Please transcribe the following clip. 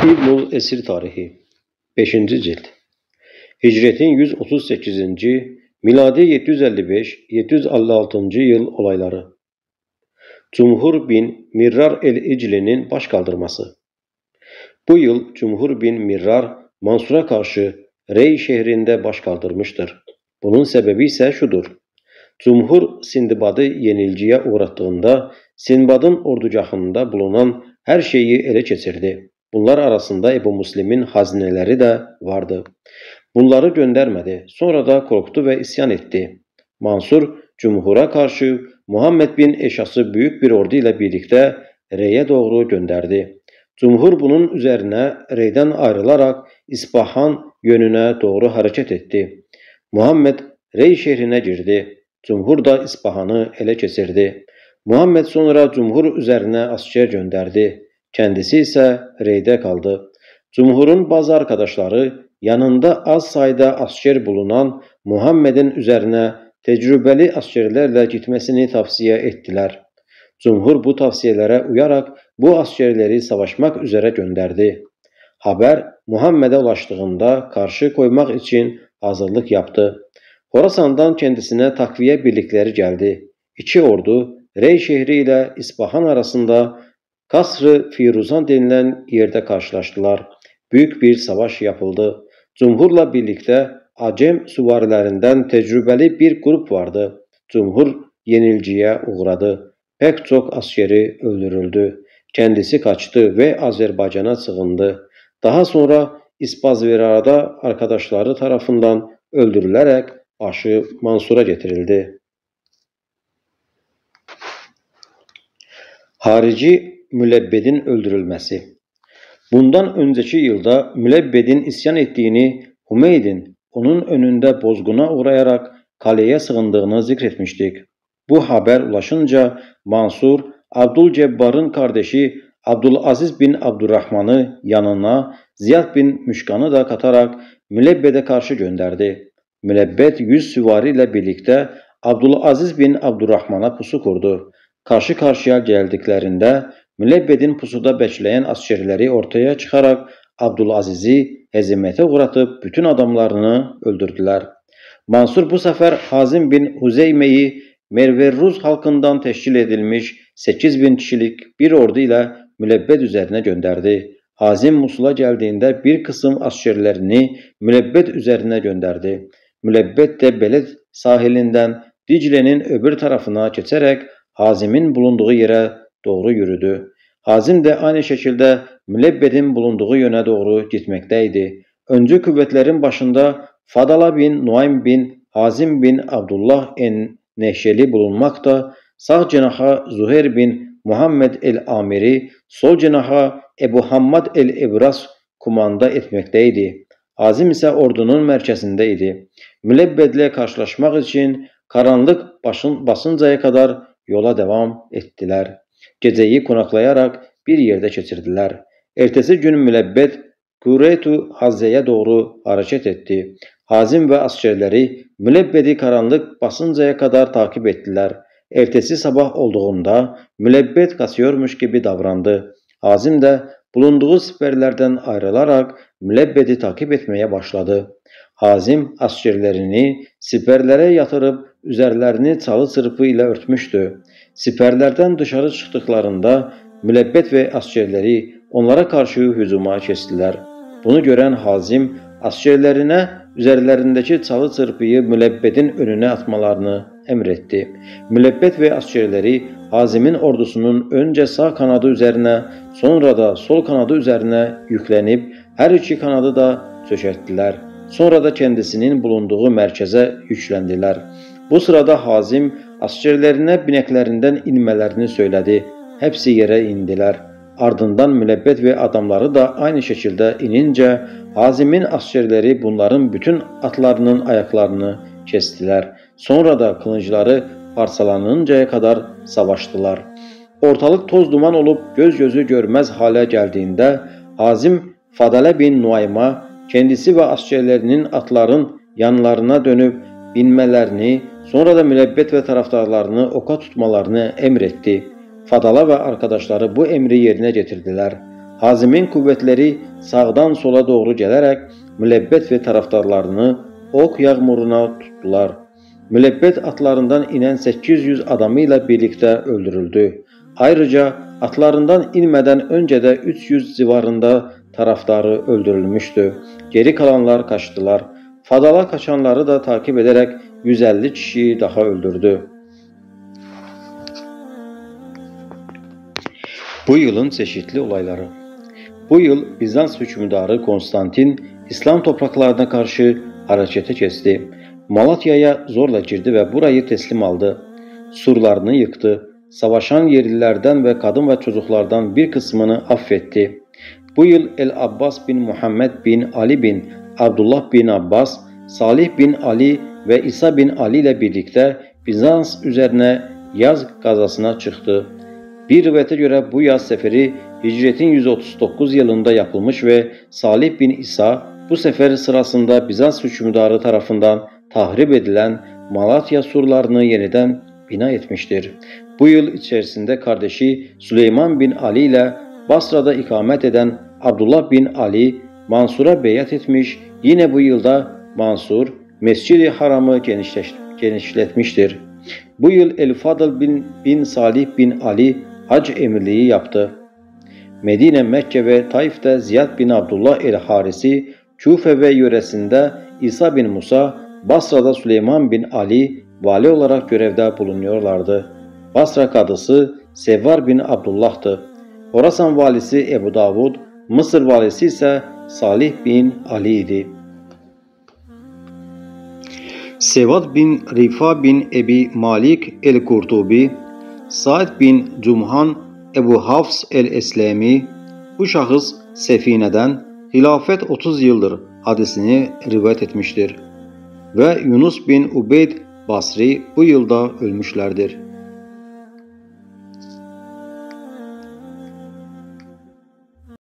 İbnül Esir Tarihi 5. cilt Hicretin 138. miladi 755-756. yıl olayları. Cumhur bin Mirrar el-İcli'nin baş kaldırması. Bu yıl Cumhur bin Mirrar Mansur'a karşı Rey şehrinde baş kaldırmıştır. Bunun sebebi ise şudur. Cumhur Sindbad'ı yenilgiye uğrattığında Sindbad'ın ordugahında bulunan her şeyi ele geçirdi. Bunlar arasında Ebu Müslim'in hazineleri de vardı. Bunları göndermedi. Sonra da korktu ve isyan etti. Mansur, Cumhur'a karşı Muhammed bin Eşas'ı büyük bir ordu ile birlikte Rey'e doğru gönderdi. Cumhur bunun üzerine Rey'den ayrılarak İspahan yönüne doğru hareket etti. Muhammed Rey şehrine girdi. Cumhur da İspahan'ı ele geçirdi. Muhammed sonra Cumhur üzerine asker gönderdi. Kendisi ise Rey'de kaldı. Cumhur'un bazı arkadaşları yanında az sayıda asker bulunan Muhammed'in üzerine tecrübeli askerlerle gitmesini tavsiye ettiler. Cumhur bu tavsiyelere uyarak bu askerleri savaşmak üzere gönderdi. Haber Muhammed'e ulaştığında karşı koymak için hazırlık yaptı. Horasan'dan kendisine takviye birlikleri geldi. İki ordu Rey şehri ile İspahan arasında Kasr-ı Firuzan denilen yerde karşılaştılar. Büyük bir savaş yapıldı. Cumhur'la birlikte Acem süvarilerinden tecrübeli bir grup vardı. Cumhur yenilgiye uğradı. Pek çok askeri öldürüldü. Kendisi kaçtı ve Azerbaycan'a sığındı. Daha sonra İspazvera'da arkadaşları tarafından öldürülerek başı Mansur'a getirildi. Harici Mülebbed'in öldürülmesi. Bundan önceki yılda Mülebbed'in isyan ettiğini, Hümeyd'in onun önünde bozguna uğrayarak kaleye sığındığını zikretmiştik. Bu haber ulaşınca Mansur, Abdülcebbar'ın kardeşi Abdülaziz bin Abdurrahman'ı yanına Ziyad bin Müşkan'ı da katarak Mülebbed'e karşı gönderdi. Mülebbed 100 süvariyle birlikte Abdülaziz bin Abdurrahman'a pusu kurdu. Karşı karşıya geldiklerinde Mülebbed'in pusuda bekleyen askerleri ortaya çıkarak Abdülaziz'i hezimete uğratıp bütün adamlarını öldürdüler. Mansur bu sefer Hazim bin Huzeyme'yi Merverruz halkından teşkil edilmiş 8.000 kişilik bir ordu ile Mülebbed üzerine gönderdi. Hazim Musul'a geldiğinde bir kısım askerlerini Mülebbed üzerine gönderdi. Mülebbed de Beled sahilinden Dicle'nin öbür tarafına geçerek Hazim'in bulunduğu yere doğru yürüdü. Hazim de aynı şekilde Mülebbed'in bulunduğu yöne doğru gitmekteydi. Öncü kuvvetlerin başında Fadala bin Nuaym bin Hazim bin Abdullah en-Neşeli bulunmakta, sağ cenaha Zuhair bin Muhammed el-Amiri, sol cenaha Ebu Hammad el-Ebras kumanda etmekteydi. Hazim ise ordunun merkezindeydi. Mülebbed'le karşılaşmak için karanlık basıncaya kadar yola devam ettiler. Geceyi konaklayarak bir yerde geçirdiler. Ertesi gün Mülebbed Kuretu Hazze'ye doğru hareket etti. Hazim ve askerleri Mülebbed'i karanlık basıncaya kadar takip ettiler. Ertesi sabah olduğunda Mülebbed kaçıyormuş gibi davrandı. Hazim de bulunduğu siperlerden ayrılarak Mülebbed'i takip etmeye başladı. Hazim askerlerini siperlere yatırıp üzerlerini çalı çırpı ile örtmüştü. Siperlerden dışarı çıktıklarında Mülebbed ve askerleri onlara karşı hücuma geçtiler. Bunu gören Hazim askerlerine üzerlerindeki çalı çırpıyı Mülebbed'in önüne atmalarını emretti. Mülebbed ve askerleri Hazim'in ordusunun önce sağ kanadı üzerine sonra da sol kanadı üzerine yüklenip her iki kanadı da çökerttiler. Sonra da kendisinin bulunduğu merkeze yüklendiler. Bu sırada Hazim askerlerine bineklerinden inmelerini söyledi. Hepsi yere indiler. Ardından Mülebbed ve adamları da aynı şekilde inince Hazim'in askerleri bunların bütün atlarının ayaklarını kestiler. Sonra da kılıçları parçalanıncaya kadar savaştılar. Ortalık toz duman olup göz gözü görmez hale geldiğinde Hazim Fadale bin Nuaym'a kendisi ve askerlerinin atların yanlarına dönüp binmelerini, sonra da Mülebbed ve taraftarlarını oka tutmalarını emretti. Fadala ve arkadaşları bu emri yerine getirdiler. Hazimin kuvvetleri sağdan sola doğru gələrək Müləbbət və tərəfdarlarını ox yağmuruna tutdular. Müləbbət atlarından inen 800 adamı ilə birlikdə öldürüldü. Ayrıca atlarından inmədən öncə də 300 civarında taraftarı öldürülmüşdü. Geri kalanlar kaçtılar. Fadala kaçanları da takip ederek 150 kişiyi daha öldürdü. Bu yılın çeşitli olayları. Bu yıl Bizans hükümdarı Konstantin İslam topraklarına karşı harekete geçti. Malatya'ya zorla girdi ve burayı teslim aldı. Surlarını yıktı. Savaşan yerlilerden ve kadın ve çocuklardan bir kısmını affetti. Bu yıl El-Abbas bin Muhammed bin Ali bin Abdullah bin Abbas, Salih bin Ali ve İsa bin Ali ile birlikte Bizans üzerine yaz gazasına çıktı. Bir rivayete göre bu yaz seferi Hicretin 139 yılında yapılmış ve Salih bin İsa bu sefer sırasında Bizans hükümdarı tarafından tahrip edilen Malatya surlarını yeniden bina etmiştir. Bu yıl içerisinde kardeşi Süleyman bin Ali ile Basra'da ikamet eden Abdullah bin Ali Mansur'a beyat etmiş. Yine bu yılda Mansur Mescid-i Haram'ı genişletmiştir. Bu yıl El-Fadıl bin Salih bin Ali hac emirliği yaptı. Medine, Mekke ve Taif'te Ziyad bin Abdullah el-Harisi, Küfe ve yöresinde İsa bin Musa, Basra'da Süleyman bin Ali vali olarak görevde bulunuyorlardı. Basra kadısı Sevvar bin Abdullah'tı. Horasan valisi Ebu Davud, Mısır valisi ise Salih bin Ali idi. Sevad bin Rifa bin Ebi Malik el-Kurtubi, Said bin Cumhan Ebu Hafs el-Eslemi, bu şahıs Sefine'den hilafet 30 yıldır hadisini rivayet etmiştir. Ve Yunus bin Ubeyd Basri bu yılda ölmüşlerdir.